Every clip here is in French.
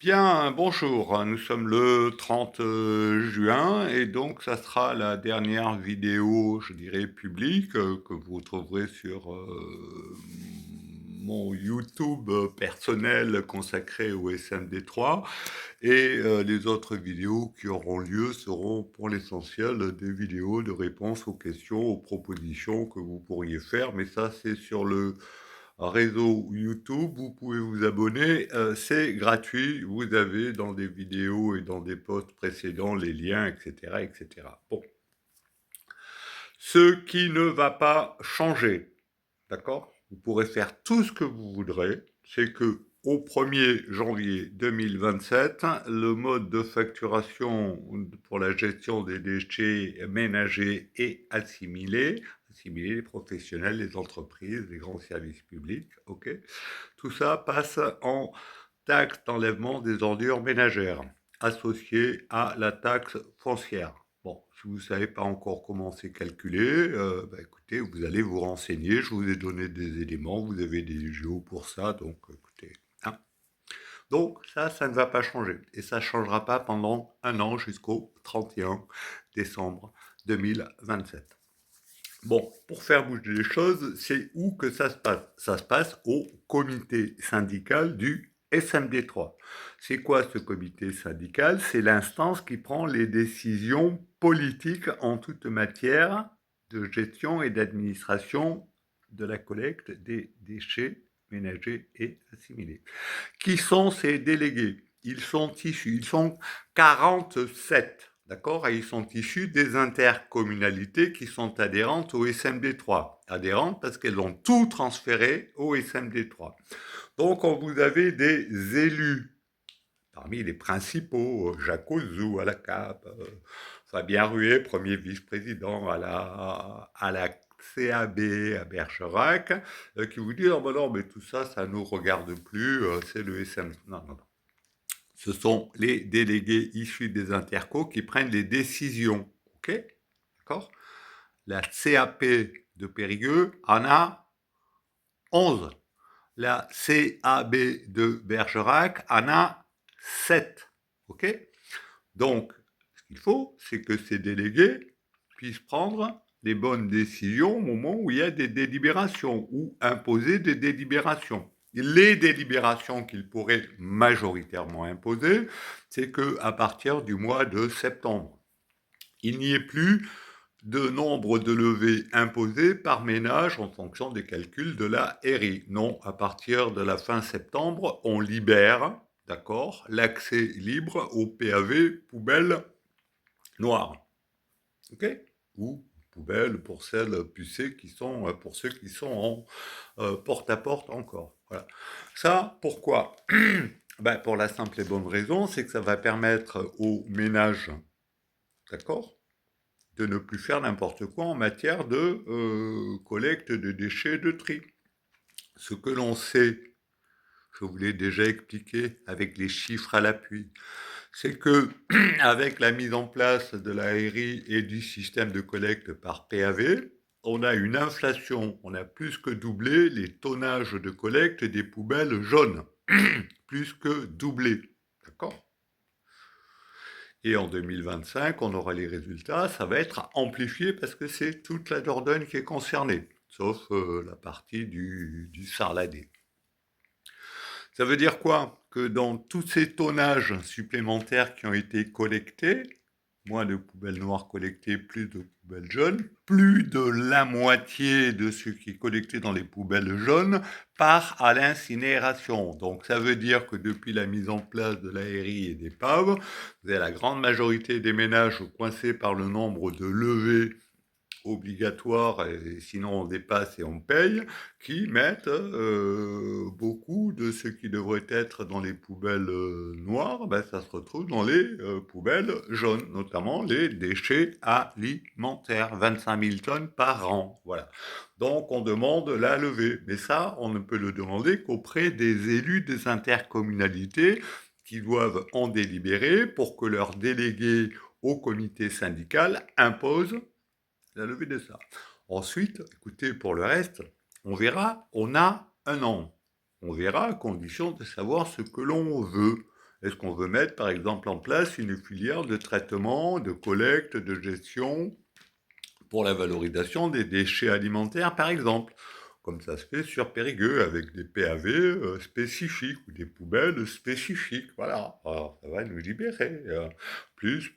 Bien, bonjour, nous sommes le 30 juin et donc ça sera la dernière vidéo, je dirais publique, que vous trouverez sur, mon YouTube, personnel consacré au SMD3 et les autres vidéos qui auront lieu seront pour l'essentiel des vidéos de réponses aux questions, aux propositions que vous pourriez faire, mais ça c'est sur le réseau YouTube, vous pouvez vous abonner, c'est gratuit. Vous avez dans des vidéos et dans des posts précédents les liens, et cetera, et cetera. Bon. Ce qui ne va pas changer, d'accord? Vous pourrez faire tout ce que vous voudrez, c'est que au 1er janvier 2027, le mode de facturation pour la gestion des déchets ménagers et assimilés les professionnels, les entreprises, les grands services publics, ok? Tout ça passe en taxe d'enlèvement des ordures ménagères, associée à la taxe foncière. Bon, si vous ne savez pas encore comment c'est calculé, écoutez, vous allez vous renseigner, je vous ai donné des éléments, vous avez des géos pour ça, donc écoutez. Hein. Donc ça ne va pas changer. Et ça ne changera pas pendant un an jusqu'au 31 décembre 2027. Bon, pour faire bouger les choses, c'est où que ça se passe? Ça se passe au comité syndical du SMD3. C'est quoi ce comité syndical? C'est l'instance qui prend les décisions politiques en toute matière de gestion et d'administration de la collecte des déchets ménagers et assimilés. Qui sont ces délégués? Ils sont issus, ils sont 47, d'accord? Et ils sont issus des intercommunalités qui sont adhérentes au SMD3. Adhérentes parce qu'elles ont tout transféré au SMD3. Donc, vous avez des élus, parmi les principaux, Jacques Ozou à la CAP, Fabien Ruet, premier vice-président à la CAB à Bergerac, qui vous disent, oh ben non, mais tout ça, ça ne nous regarde plus, c'est le SM. Non, non, non. Ce sont les délégués issus des intercos qui prennent les décisions. OK? D'accord? La CAP de Périgueux en a 11. La CAB de Bergerac en a 7. OK? Donc, ce qu'il faut, c'est que ces délégués puissent prendre les bonnes décisions au moment où il y a des délibérations ou imposer des délibérations. Les délibérations qu'ils pourraient majoritairement imposer, c'est qu'à partir du mois de septembre, il n'y ait plus de nombre de levées imposées par ménage en fonction des calculs de la RI. Non, à partir de la fin septembre, on libère, d'accord, l'accès libre au PAV poubelle noire. OK? Ou poubelle pour celles pucées qui sont, pour ceux qui sont en porte-à-porte encore. Voilà. Ça, pourquoi? Pour la simple et bonne raison, c'est que ça va permettre aux ménages, d'accord, de ne plus faire n'importe quoi en matière de collecte de déchets de tri. Ce que l'on sait, je vous l'ai déjà expliqué avec les chiffres à l'appui, c'est que avec la mise en place de la RI et du système de collecte par PAV, on a une inflation, on a plus que doublé les tonnages de collecte des poubelles jaunes, plus que doublé, d'accord? Et en 2025, on aura les résultats, ça va être amplifié parce que c'est toute la Dordogne qui est concernée, sauf la partie du Sarladé. Ça veut dire quoi? Que dans tous ces tonnages supplémentaires qui ont été collectés, moins de poubelles noires collectées, plus de poubelles jaunes, plus de la moitié de ce qui est collecté dans les poubelles jaunes part à l'incinération. Donc ça veut dire que depuis la mise en place de l'ARI et des PAV, vous avez la grande majorité des ménages coincés par le nombre de levées obligatoires, et sinon on dépasse et on paye, qui mettent beaucoup de ce qui devrait être dans les poubelles noires, ça se retrouve dans les poubelles jaunes, notamment les déchets alimentaires, 25 000 tonnes par an. Voilà. Donc on demande la levée, mais ça, on ne peut le demander qu'auprès des élus des intercommunalités qui doivent en délibérer pour que leurs délégués au comité syndical imposent la levée de ça. Ensuite, écoutez, pour le reste, on verra, on a un an. On verra à condition de savoir ce que l'on veut. Est-ce qu'on veut mettre, par exemple, en place une filière de traitement, de collecte, de gestion pour la valorisation des déchets alimentaires, par exemple, comme ça se fait sur Périgueux, avec des PAV spécifiques ou des poubelles spécifiques. Voilà, alors, ça va nous libérer. Plus,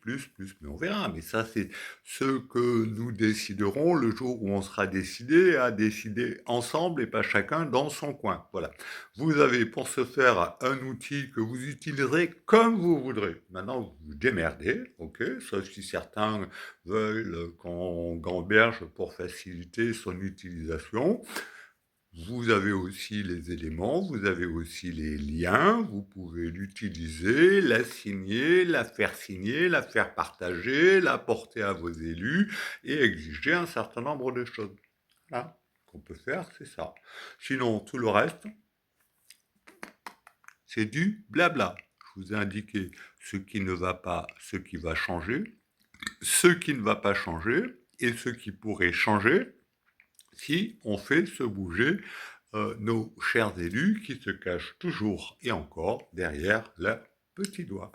mais on verra. Mais ça, c'est ce que nous déciderons le jour où on sera décidé à décider ensemble et pas chacun dans son coin. Voilà. Vous avez pour ce faire un outil que vous utiliserez comme vous voudrez. Maintenant, vous vous démerdez, ok, sauf si certains veulent qu'on gamberge pour faciliter son utilisation. Vous avez aussi les éléments, vous avez aussi les liens, vous pouvez l'utiliser, la signer, la faire partager, la porter à vos élus et exiger un certain nombre de choses. Voilà, ce qu'on peut faire, c'est ça. Sinon, tout le reste, c'est du blabla. Je vous ai indiqué ce qui ne va pas, ce qui va changer, ce qui ne va pas changer et ce qui pourrait changer si on fait se bouger nos chers élus qui se cachent toujours et encore derrière le petit doigt.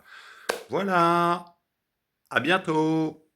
Voilà, à bientôt.